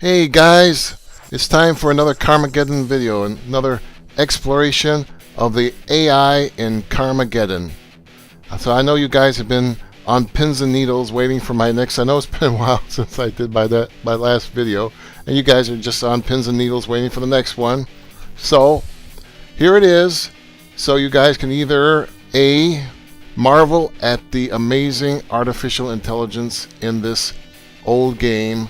Hey guys, it's time for another Carmageddon video, another exploration of the AI in Carmageddon. So I know you guys have been on pins and needles waiting for my next. I know it's been a while since I did my last video, and you guys are just on pins and needles waiting for the next one. So here it is. So you guys can either A, marvel at the amazing artificial intelligence in this old game,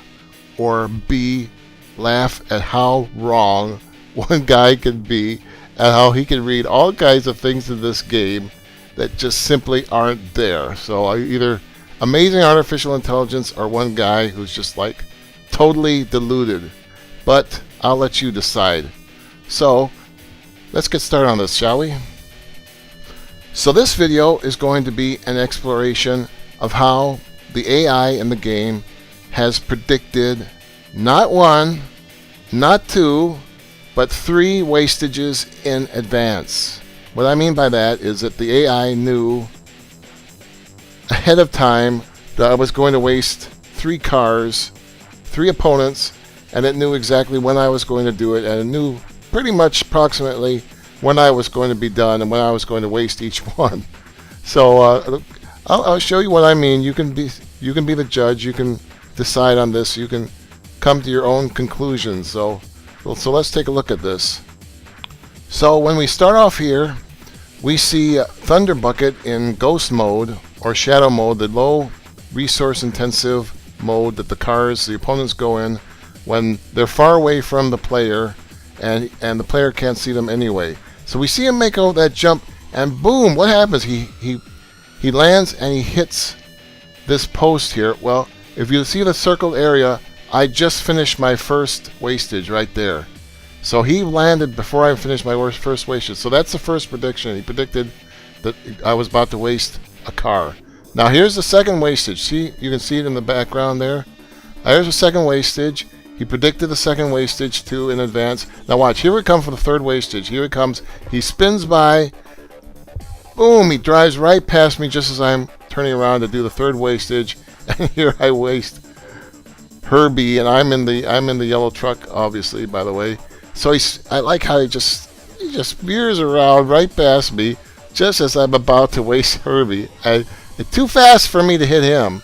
or B, laugh at how wrong one guy can be and how he can read all kinds of things in this game that just simply aren't there. So either amazing artificial intelligence or one guy who's just like totally deluded. But I'll let you decide. So let's get started on this, shall we? So this video is going to be an exploration of how the AI in the game has predicted not one, not two, but 3 wastages in advance. What I mean by that is that the AI knew ahead of time that I was going to waste 3 cars, 3 opponents, and it knew exactly when I was going to do it, and it knew pretty much approximately when I was going to be done and when I was going to waste each one. So I'll show you what I mean. You can be the judge. You can decide on this. You can come to your own conclusions. So let's take a look at this. So when we start off here, we see Thunder Bucket in ghost mode or shadow mode, the low resource intensive mode that the opponents go in when they're far away from the player and the player can't see them anyway. So we see him make out that jump, and boom, what happens? He lands and he hits this post here. Well, if you see the circled area, I just finished my first wastage right there. So he landed before I finished my first wastage. So that's the first prediction. He predicted that I was about to waste a car. Now here's the second wastage. See, you can see it in the background there. There's the second wastage. He predicted the second wastage too in advance. Now watch, here we come for the third wastage. Here it comes. He spins by. Boom, he drives right past me just as I'm turning around to do the third wastage. And here I waste Herbie, and I'm in the yellow truck, obviously, by the way. So I like how he just veers around right past me, just as I'm about to waste Herbie. It's too fast for me to hit him.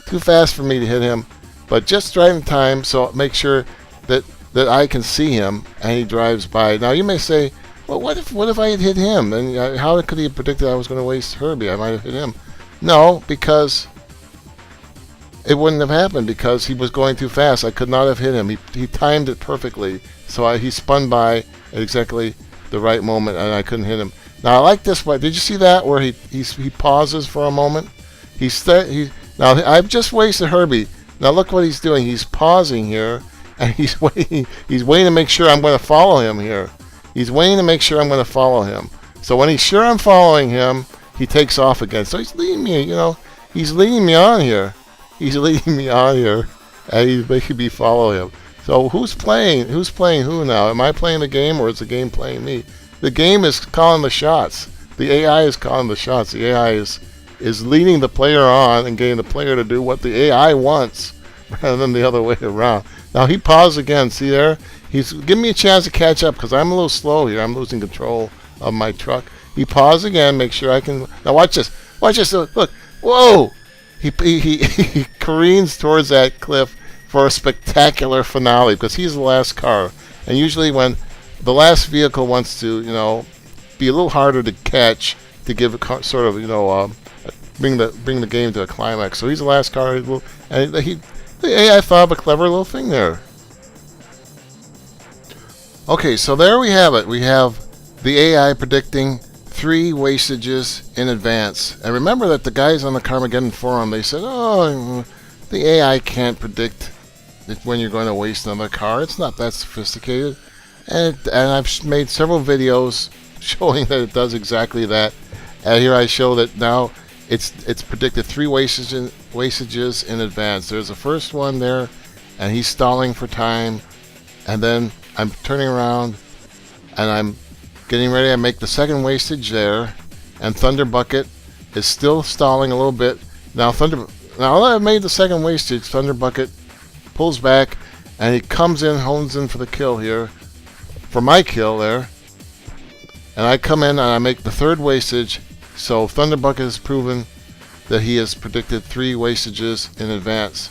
Too fast for me to hit him, but just right in time, so make sure that I can see him, and he drives by. Now you may say, well, what if I had hit him? And how could he have predicted I was going to waste Herbie? I might have hit him. No, because it wouldn't have happened because he was going too fast. I could not have hit him. He timed it perfectly. So he spun by at exactly the right moment, and I couldn't hit him. Now I like this part. Did you see that where he pauses for a moment? Now I've just wasted Herbie. Now look what he's doing. He's pausing here, and he's waiting. He's waiting to make sure I'm going to follow him here. He's waiting to make sure I'm going to follow him. So when he's sure I'm following him, he takes off again. So he's leading me. He's leading me on here. He's leading me on here, and he's making me follow him. So who's playing? Who's playing who now? Am I playing the game, or is the game playing me? The game is calling the shots. The AI is calling the shots. The AI is leading the player on and getting the player to do what the AI wants, rather than the other way around. Now he paused again. See there? He's giving me a chance to catch up because I'm a little slow here. I'm losing control of my truck. He paused again. Make sure I can. Now watch this. Watch this. Look. Whoa! He careens towards that cliff for a spectacular finale because he's the last car, and usually when the last vehicle wants to be a little harder to catch to give a sort of bring the game to a climax. So he's the last car, and the AI thought of a clever little thing there. Okay, so there we have it. We have the AI predicting 3 wastages in advance. And remember that the guys on the Carmageddon forum, they said, oh, the AI can't predict when you're going to waste another car. It's not that sophisticated. And I've made several videos showing that it does exactly that. And here I show that now it's predicted 3 wastages in advance. There's the first one there, and he's stalling for time. And then I'm turning around, and I'm getting ready to make the second wastage there, and Thunder Bucket is still stalling a little bit. Now that I've made the second wastage, Thunder Bucket pulls back, and he comes in, hones in for the kill here, for my kill there. And I come in and I make the third wastage, so Thunderbucket has proven that he has predicted 3 wastages in advance.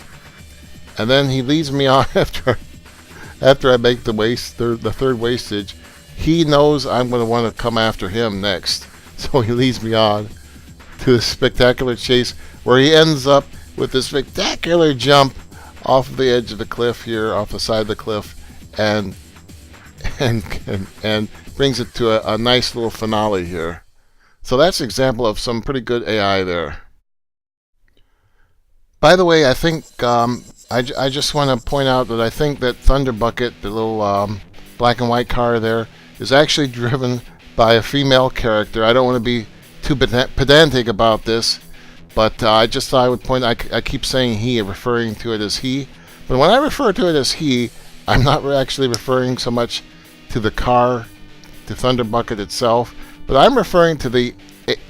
And then he leads me on after I make the third wastage. He knows I'm going to want to come after him next, so he leads me on to a spectacular chase where he ends up with this spectacular jump off the edge of the cliff here, off the side of the cliff, and brings it to a nice little finale here. So that's an example of some pretty good AI there. By the way, I think I just want to point out that I think that Thunderbucket, the little black and white car there, is actually driven by a female character. I don't want to be too pedantic about this, but I just thought I would point. I keep saying he, referring to it as he, but when I refer to it as he, I'm not actually referring so much to the car, to Thunderbucket itself, but I'm referring to the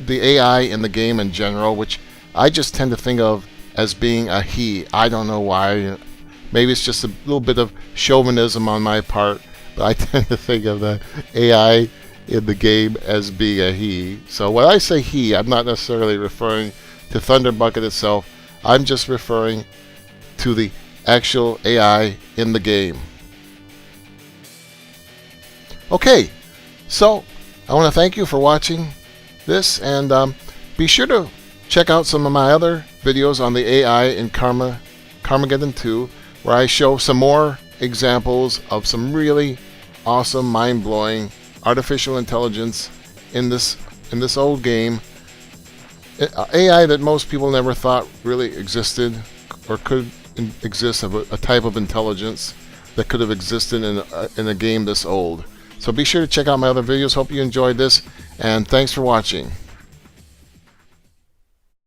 AI in the game in general, which I just tend to think of as being a he. I don't know why. Maybe it's just a little bit of chauvinism on my part, but I tend to think of the AI in the game as being a he. So when I say he, I'm not necessarily referring to Thunderbucket itself. I'm just referring to the actual AI in the game. Okay, so I want to thank you for watching this, and be sure to check out some of my other videos on the AI in Carmageddon 2, where I show some more examples of some really awesome, mind-blowing artificial intelligence in this old game. AI that most people never thought really existed or could exist, of a type of intelligence that could have existed in a game this old. So be sure to check out my other videos. Hope you enjoyed this, and thanks for watching.